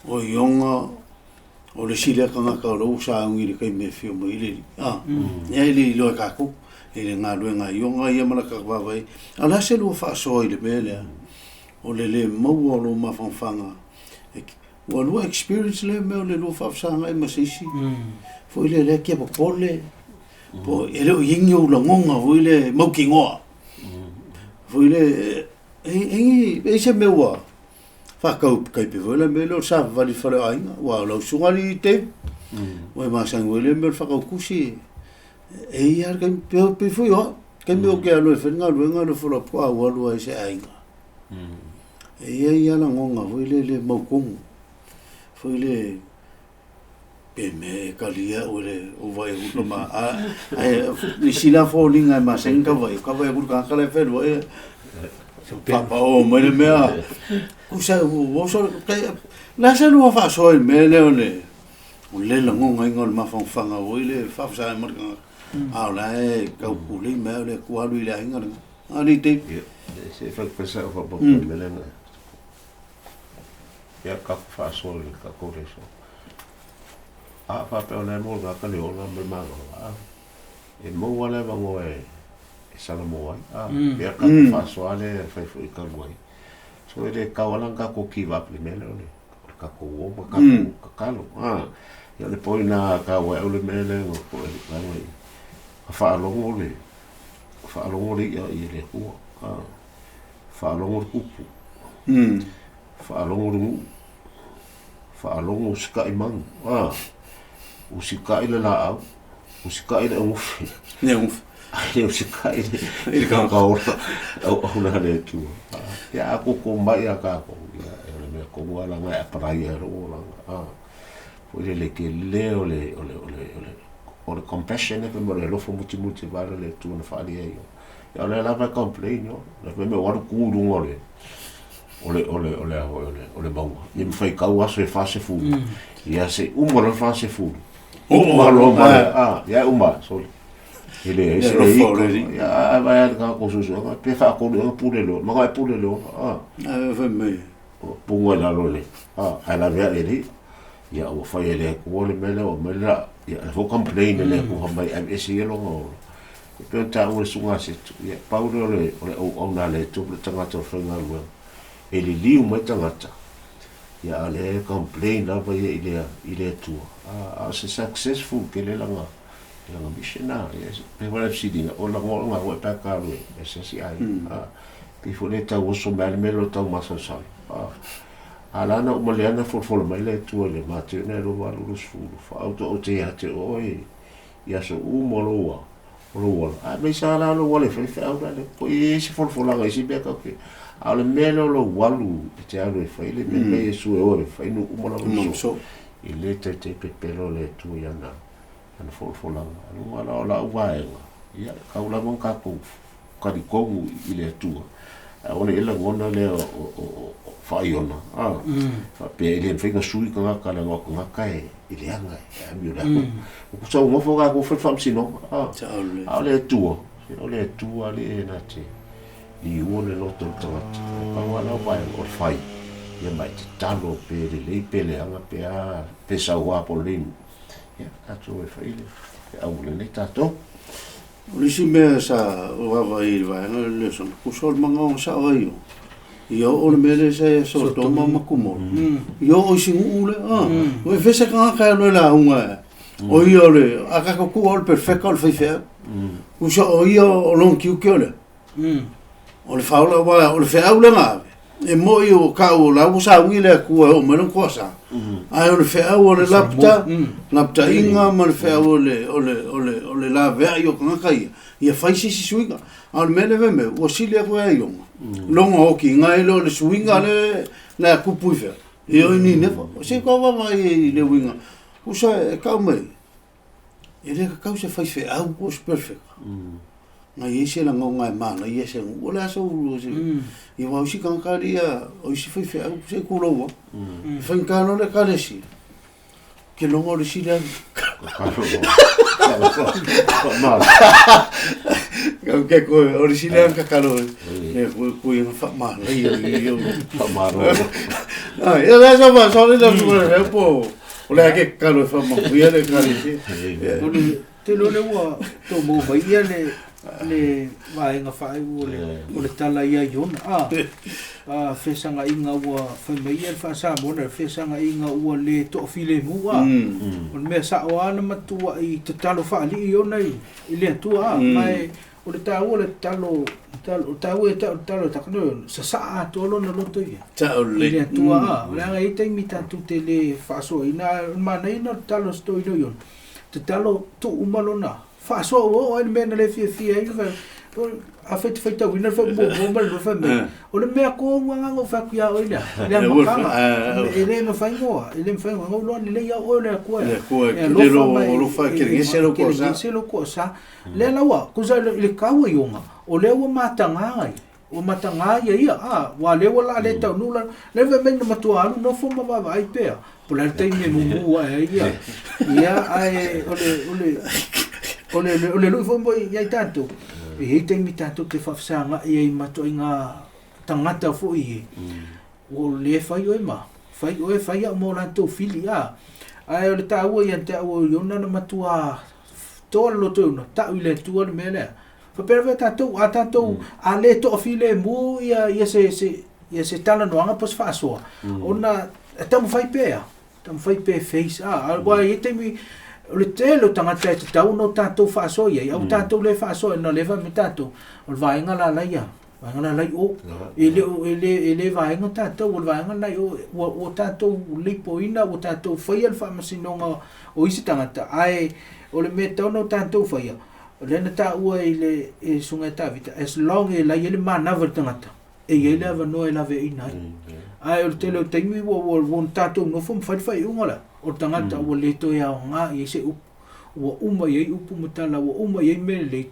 o yonga o le sile ka nga ka ro sa ngi le kai me fio mo ile ele lo ka ku ele nga lo nga yonga ia mala ka va vai ala se lo fa so ile mele o le mo o lo ma fanga o lo experience le me o le lo fa sa nga ma se si fo ile le ke po le po ele o yingo lo ngonga fo ile mo ki ngoa fo ile e se me wa fa ka pe vola me lo sa vali fale ainga wa lo sungali te wa ma sangole me fa ka kusi e ia ka pe fo yo ka me o ke alo fe nga lo fo lo po wa lo se ainga e ia la ngonga fo le mo kum fo le pe me kalia o vai u ma ni sila fo linga ma senga vai ka vai u ka le fe lo papa o mele mea kusa o so la se lo fa so il mele o le la ngonga ngol ma fanga o ile fa sa mar a la ka ku le me le ku alu ile inga ani te se fa pesa o fa mele na ya ka fa so ka ko le so a fa pe ona mo ga ka le ona me ma e mo wala va ngo Salamoa ya ka fa so ale fa fu ka moi so ele ka wala ka ko ki va primero le ka ko o ka ka lo ya le poina ka wa o le mele o ko le ka noi fa lo ngole ya ile ko fa lo ngol kupu fa lo ngol fa lo ngol ska imang usika ile la au usika ile uf ne uf ai o se kai ele ka ora o na le tu ya ko mai ka ko ya me ko wala mai para ia ro la o le ke le o le compassion e mo le lo fo muti va le tu na fa dia io ya le la va complain yo le me wa ku lu ngole ole mau ni me fai kau aso e fase fu ia se umalo fase fu umalo ma ya uma so ele ese ya vai ka ko so pe fa ko le pule lo ma vai pule lo fa me pungo la lo le ala vea ele ya o fai ele ko le mele o mele ya fo complain le ko mai ese lo ngo pe ta o sunga se ya paulo le o na le tu tanga to fenga lo ele liu mai tangata ya le complain la vai ile tu se successful ke le langa missionary pe wala sidinga o la nga o ta ka lo ese si ai pe fo le ta o so mal melo ta ma sa sa ala na mo le na fo mai le tu le ma te ne lo va lo su fa auto o te ate oi ya so mo lo me sa la lo wale fe au le ko se fo la ga si be ka ke ale melo lo walu te alo e fai le me su e ore fai no mo la so ile te pelo le tu ya na ana fo la no la vai ya ka ula mon ka ko ka di ko ile tu ona ele ngona le o fai ona fa pe ile fai ka sui ka la ngo ka ile anga ya mi la ko so mo fo ka ko fa sino ale tu ale na te I uone loto tangata ka wala vai o fai ia mai te talo pe le pele anga pe sa wa polin ya atu e fai le au le tato o le si me sa o vai le son ku sol manga o sa vai io o le mele sa so to mama kumo io o si ule o fe sa ka no la unga o io le aka ko o perfecto o fai ku so o io o non ki o le o le faula wa o le faula nga e mo o ka o la o sa wile ku o me no cosa ai o le faula le lapta inga ma le faula o le la ve yo ka kai ia fai si suinga al mele ve me o si le ko ai yo longa o ki nga lo le suinga le na ku puife e o ni ne o se ko va mai le winga o sa ka mai ele ka se fai fe au o perfect na yese la ngonga ma na yese o la so o se I wa usi kan karia o si foi fe se kulo wa fa kano le kalesi ke longo le si le ke ko o si le ka kalo e ko i fa ma yo fa ma ro ya la so ma so le po o le ke kalo fa ma ya le kalesi te lo le wa to mo ba ia le vai nga fai o le tala ia yona fesanga inga ua fai mai e fa sa bona fesanga inga ua le to file mua on me sa o ana matua I te talo fa ali yona I le tua mai o le tau le talo ta no sa to lo no to ia ta le tua la nga ite imita tu te le fa so ina mana ina talo sto ino yon te talo tu umalona fa so o en men le fia a fait ta winner fa bo mal fa me o le me ko nga ngo fa ku ya o ina le ma ele no fa ngo ele fa ngo lo le ya o le ko le lo fa que se lo cosa le la wa ku za le ka wa yonga o le wa matanga ai o matanga ia wa le wala le ta no le ve men matua no fo ma va ai pe por el time mu ia ai ole lu fo boy ia tanto e te mi tanto te fa sanga e mato inga tangata fo I o le fai o ma fai mo la to filia ai ole ta o ia te o yona na matua to lo to no ta ile tu le mele fa per tanto a le to file mu ia se tala no anga pos fa so ona tam fai pe face wa ia te mi o le telo tangata te tau no tatou whaasoia au tatou le whaasoia no lewa me tatou o le vaenga la laia vaenga la lai o ele vaenga tatou o le vaenga lai o tatou lipoina o tatou whaia le whaamasinonga o isi tangata ai o le me tau no tatou whaia lena ta ua ile e sunga ta vita as long e la ile mana vertangata e ile ava no e la ve ina ai o tele o taimi wo won tato no fom fai unga o tangata o le to ya nga i se o uma ye upu mutala o uma ye me le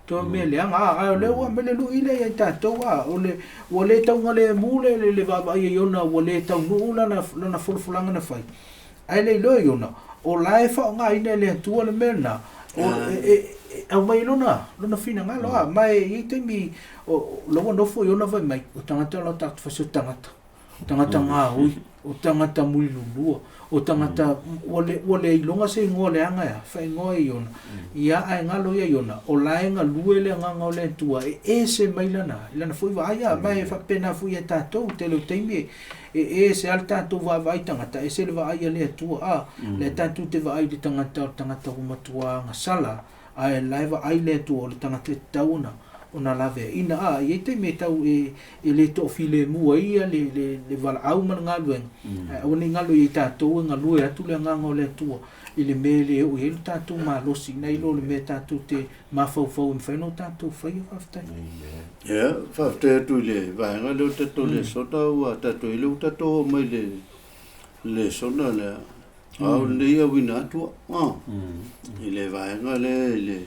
to me le nga ai le o me le lu ile ya tato o le tau nga le mule le va ye ona o le tau no na fulfulanga na fai ai le lo yona o lai fa nga ine le tu le mena o au mai lona fina nga lo mai i te mi o lo no fo yona vai mai o tangata lo ta fa so tangata nga ui o tangata mui lulu o tangata ole longa se ngole anga ya fa ngoi yona ia ai nga lo ia yona o lai nga luele nga ngole tua e se mai lana foi vai mai fa pena fu ia tato te lo teimi e se alta to va vai tangata e se le va ai le tua le tantu te va ai de tangata uma tua nga sala ai live ai le tua le tangata tauna ona lave ina ye te me tau e le to file mu ia le val au man nga luen oni nga lo ita to nga lu e atu le nga ngole tua ile mele o ele tatu ma lo si nei lo le me tatu te ma fau fa no tatu fa ia afta fa te tu le va nga lo te to le sota wa tatu ile tatu mai le sona le au le ia wina tu ile va nga le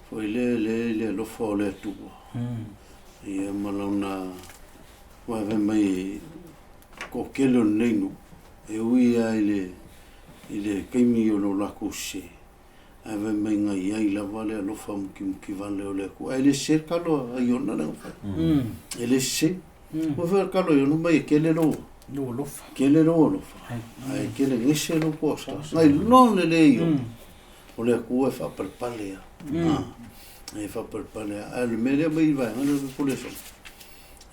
foi le lo fole tu ia malona wa ve mai ko kelo nenu e uia ile kaimi o lo la kusi ave mai nga ia la vale lo fam ki vale o le ku ele se kalo ai ona na fa ele se o ver kalo yo no mai kele lo fa ai kele ngese lo posta ai non le yo o le ku fa per palea e fa per palea al mele mai va no ko le so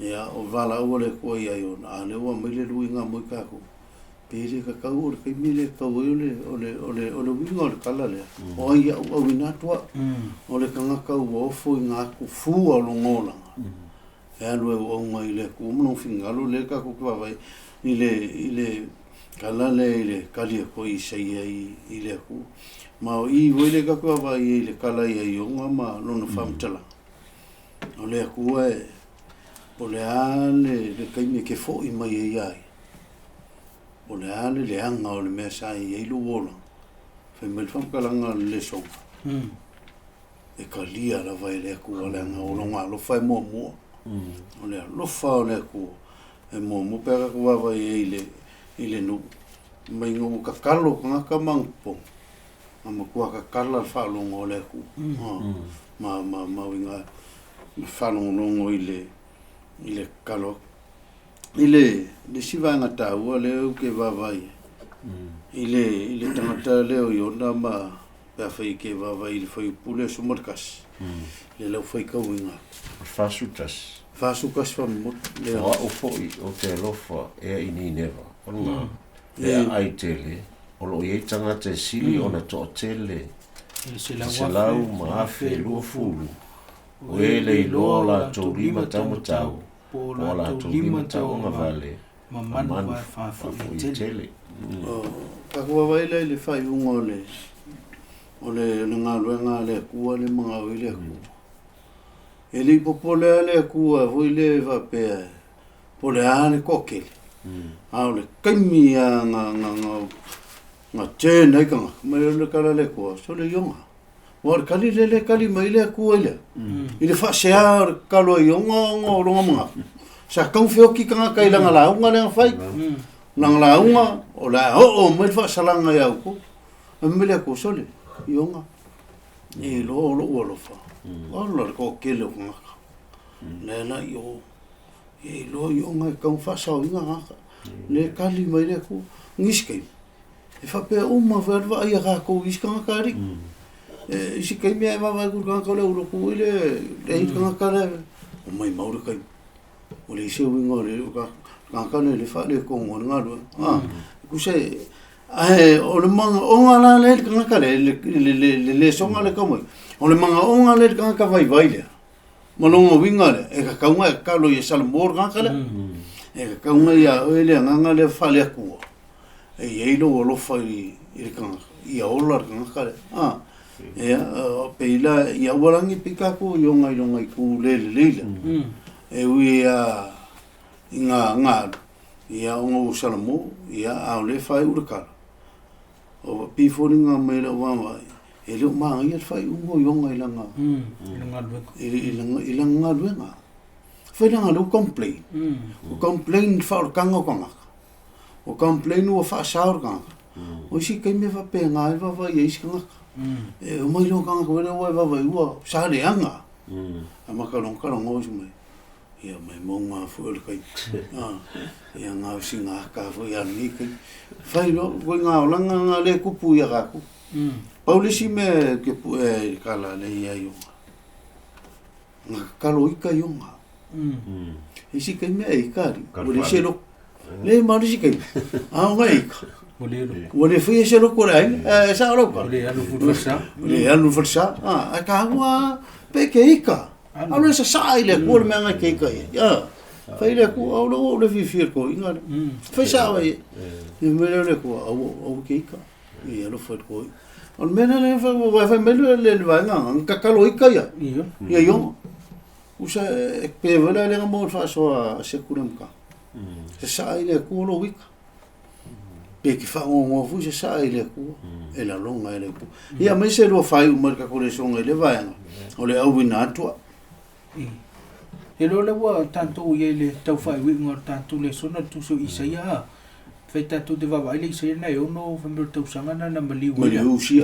ia o vala o le ko ia yo na le o mai le luinga mo ka ko pere ka ka o ke mile ka o le winga o kala le o ia o wina tua o le kanga ka o fo nga ku fu o lo ngola e alu o ngai le ku mo finga lo le ka ku vai ile kala le kali ko i sei ile ku ma i wele ka ku vai ile kala ia yo ma no no famtala o le ku e o le ale le kaimi ke fo i mai ai o le ale le anga o le mea sai i lu wola fe mel fam kalanga le so e ka lia la vai le ku le anga o longa lo fai mo o le lo fa o le ku e mo pera ku vai ile no mai ngo ka kalo ka mangpo ama ku ka kala fa lo ngole ku ma winga fa lo ngo ile kalo ile le siva ngata o le ke va vai ile tangata le o yona ma pa fai ke va vai ile foi pule so markas le lo foi ka winga fasutas fa mo le o foi o te lofa e ini neva ona e ai tele o lo ye tangata sili ona to tele se lau ma fe lu fulu o ele lo la to lima tau Pola to lima tau nga vale mamanu vai fa tele ka ko vai le fai un ole nga luenga le ku le mga ile ku ele popole le ku voi le va pe pole ale kokel ole kaimia nga che nei ka me le kala le ku so le yonga war kali le kali mai le ku ile ile fa share kalo yonga ngo mga sa kau fio ki kanga kai langa la unga le fai nang la unga o la o me fa salanga ya ku me le ku so le yonga e lo fa o lo ko ke lo nga le la yo e lo yonga kau fa sa unga le kali mai le ku ngiske e fa pe uma verva ia ka ko iskanga kari isi kai me va ku ka le lo ku ile e ka ka le o mai mauro kai o le se winga le ka le fa le ko nga lo ku se o le manga o nga le ka le songa le como o le manga o nga le ka vai le malongo winga le e ka nga ka lo ye salmor ka le e ka nga ya o le nga le fa le ku e ye lo fa i ka ia olar ka le ia peila ia warangi pika ko yonga ku lele e wi nga ia ngo salamo ia au le fai urka o piforinga mai la wa e lo ma ia fai ungo yonga ilanga ilanga luenga fai nga lo complain o complain fa kanga kanga o complain o fa saur kanga o si kai me fa pe nga va ia iskanga e o mai lo kanga ko le wa va sa le anga ama ka long o mai ia mai monga fu le kai ia nga singa ka fu ia ni kai fai lo ko nga langa le kupu ia ka ku Paulisi me ke pu e kala le ia yo nga kalo ika yo nga isi kai me ai kari o le selo le ma isi kai nga ika o le fui selo ko ai sa ro ko le anu forsa ka wa pe ke ika alo sa ile ko me nga ke ika ya fai le ko o le fi ko inga fai sa ai me le ko o ke ika ia lo foi ko on mena le fa melo le vanga ka kalo ika ya ia yo usa pe vela le mo fa so se kuram ka se sa ile ku lo wika pe ki fa ngo fu se sa ile ku e la longa ile ku ia me se lo fai un marca con eso ile vanga o le au binato e lo le wa tanto ye le tau fai wi ngor tanto le sona tu so isaia feita tu de va ile se na yo no fa mer tau sanga na mali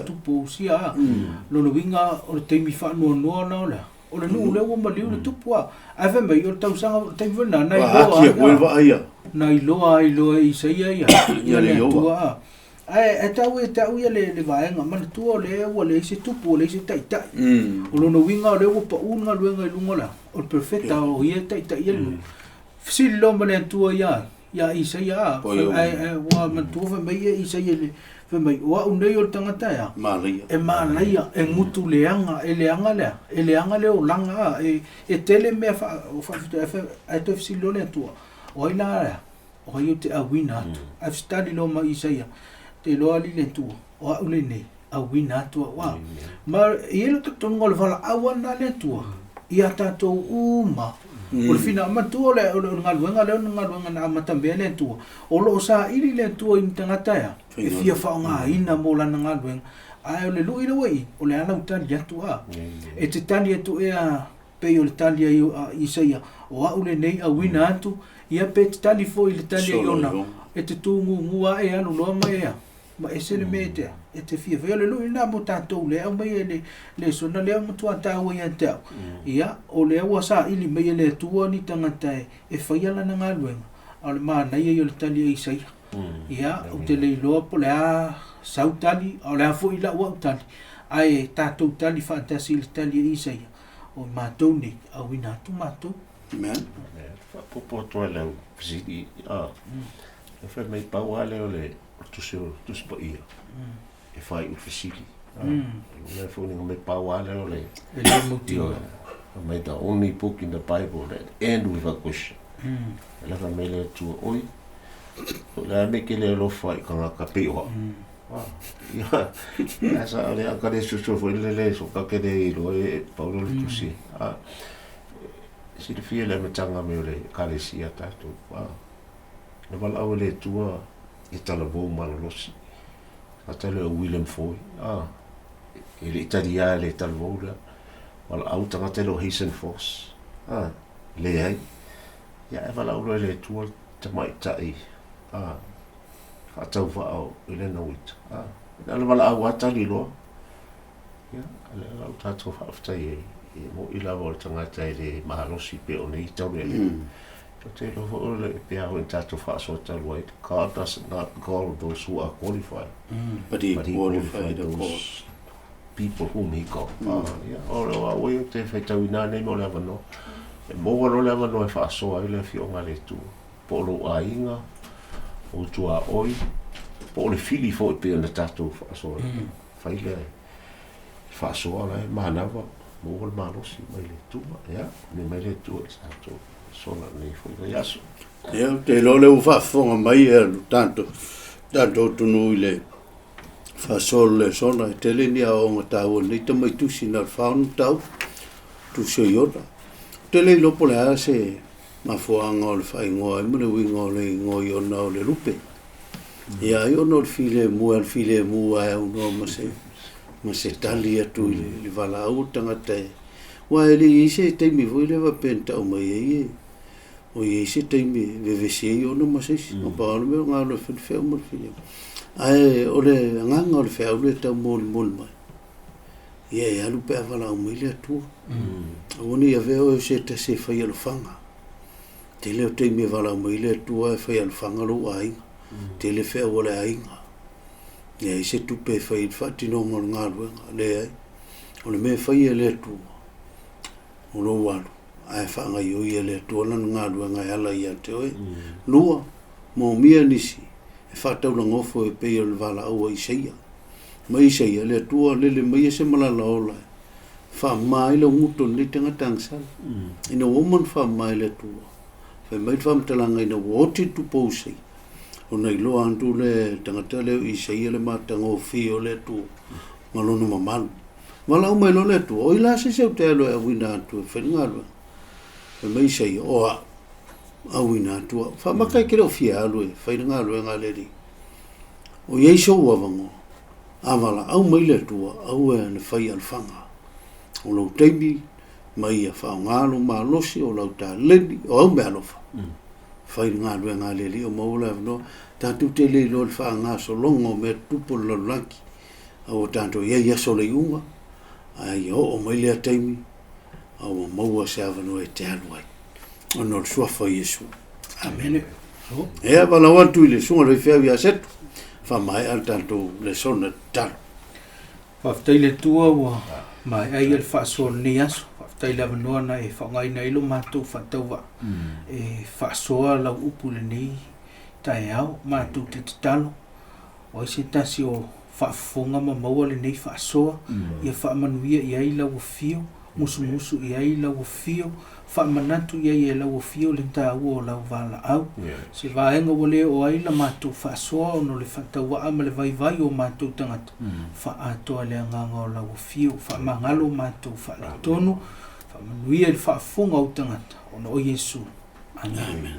tu po sia lo winga o te mi fa no na la o le no le o mali o tu po a fa me yo tau sanga te vena na lo ai se ia le tu ai tau ia le vai nga man tu o le se tu po le se tai o lo no winga o le o pa unga luenga lungola o perfecta o ia tai ia si lo mane tu ia isa ia wa man tu fa mai isa ia fa mai wa unei o tangata ia malaya e mutu leanga le o langa e tele me fa e to si lo le tu o ina o ia te awina I've studied lo ma isa ia te lo ali le tu o ule nei awina tu wa ma ia to tongol fala awana le tu ia tato uma o fina matu le ngaluenga na matambe le tu o lo sa ili le tu in tangata ya e fia fa nga ina mo la ngaluenga ai le lu ile wei o le ana utan ya tu e te tani tu e pe o le tani i saia o a ule nei a wina atu ia pe te tani fo ile tani ona e te tu ngu e anu lo mai ya ma ese le mete e te fia ve le lu ina mo tanto le au mai le sona le mo tu ata o ia te ia o le wa sa ili mai le tu ni tangata e faia la na ngaluenga al ma na ia le tali i sai ia o te le lo po le a sautali o le a fo ila wa tali ai tatou tali fantasi le tali i sai o ma to ni a wina tu ma to men po to le visiti e fa mai pa wa le tu pa ia e fai u fisili le foni me pa wa le made the only book in the Bible that end with a question la famele tu oi la me ke le lo fai ka pe wa ya sa le ka de su fo le so ka ke de lo e Paulo tu si si le fie le matanga me le ka le si ata tu le val au le tu e tala vo malolosi atale William Foy ele italia le tala vo la wala au tanga telo Haitian Force le ai ya e vala au le tu te mai tai atau va au ele no it ele vala au atali lo ya ele au tatu fa afta e mo ila vol tanga tai le mahalosi pe oni tau le te lo vo le pe au tatu fa so tau white God does not call those who are qualified but he qualified of course people whom he called o we te feta ina nei mo leva no e mo lo leva no fa so ai le fio ngale tu po lo ainga o tu a oi po le fili fo pe na tatu fa so fa ile fa so ala mana va mo ma lo si mai le tu ya ne mai le tu sa tu so na nei fo ya so te lo le fa fo mai tanto tu no ile Fasol le sona e tele ni a o ngata o ni te mai tusi na faunu tau tu se yota tele lo pole a se ma fo angol fai ngo e mune wingo le ngo yo na o le rupe ia yo no file mu al file mu a uno ma se tali atu le vala o tanga te wa ele ise te mi vo le va penta o mai e o ise te mi ve se yo no ma se o pa no me ngalo fe mo file ai ole nganga ole fe ole ta mol mai ia ia lu pe vala o mai le tu oni ave o se te se fa ia lo fanga te le te mi vala o mai le tu a fa ia lo fanga lo ai te le fe ole ai ia se tu pe fa i fa ti no mo ngalo le ai ole me fa ia le tu o lo walu ai fa nga yo ia le tu ona ngalo nga ala ia te oi lua mo mia nisi fatau la ngofo e pe le vala o Isaia mai Isaia le tua le mai se malala ola fa mai le muto ni tanga tangsa ina woman fa mai le tua fa mai fa mtalanga ina woti tu posi ona ilo antu le tanga tele Isaia le matanga o fio le tu malonu mamalu mala o mai lo le tu o ila se te lo e wina tu fa ngalo fa mai Isaia o awina tua fa makai ke lo fia lo fa nga lo nga le di o ye so wa vango avala au mai le tua au e le fai al fanga o lo tebi mai fa nga lo ma lo si o lo ta le o au me lo fa nga lo nga le li o mo la no ta tu te le lo fa nga so longo me tu po lo laki o tanto ye so le unga ai o mai le tebi au mo wa sa va no e te alwai ono sua fa Yesu amen e vala wantu le sunga le fia via set fa mai al tanto le sona tal fa tele tua wa mai ai el fa sol ni aso fa tele no na e fa ngai nei lo matu fa tova e fa soa la upu le ni tai au matu te talo o se tasio fa fonga ma mo le nei fa soa ia fa manuia ia i la fio musu ia i la fio fa manatu ia la fio le ta o la vala au se va enga wole o ai la matu fa soa no le fa tawa ama le vai o matu tangata fa ato le nganga o la fio fa mangalo matu fa le tonu fa manuia le fa fonga o tangata o no Yesu amen